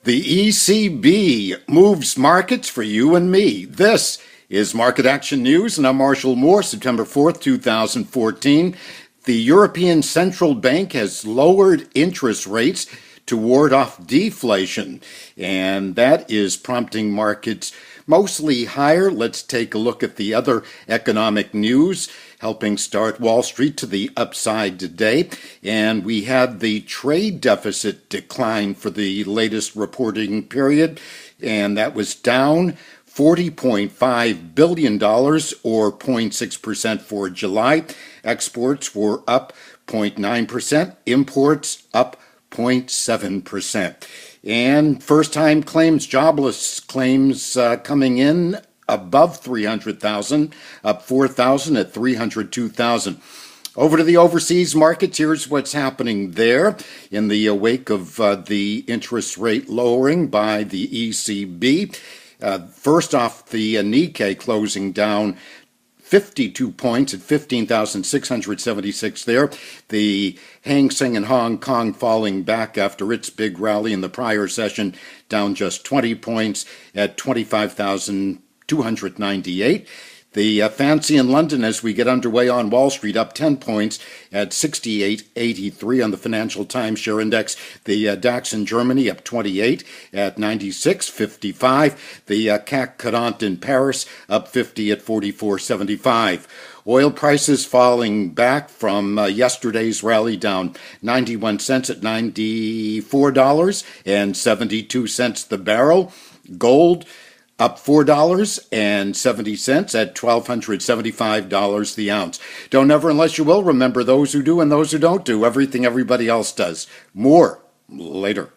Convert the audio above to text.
The ECB moves markets for you and me. This is Market Action News, and I'm Marshall Moore, September 4th, 2014. The European Central Bank has lowered interest rates to ward off deflation, and that is prompting markets mostly higher. Let's take a look at the other economic news, helping start Wall Street to the upside today. And we had the trade deficit decline for the latest reporting period, and that was down $40.5 billion, or 0.6% for July. Exports were up 0.9%, imports up 0.7%. And first-time claims, jobless claims coming in above 300,000, up 4,000 at 302,000. Over to the overseas markets, here's what's happening there in the wake of the interest rate lowering by the ECB. First off, the Nikkei closing down 52 points at 15,676 there. The Hang Seng in Hong Kong falling back after its big rally in the prior session, down just 20 points at 25,298. The FTSE in London, as we get underway on Wall Street, up 10 points at 68.83 on the Financial Times Share Index. The DAX in Germany up 28 at 96.55. The CAC 40 in Paris up 50 at 44.75. Oil prices falling back from yesterday's rally, down 91 cents at $94.72 the barrel. Gold up $4.70 at $1,275 the ounce. Don't ever, unless you will, remember those who do and those who don't do everything everybody else does. More later.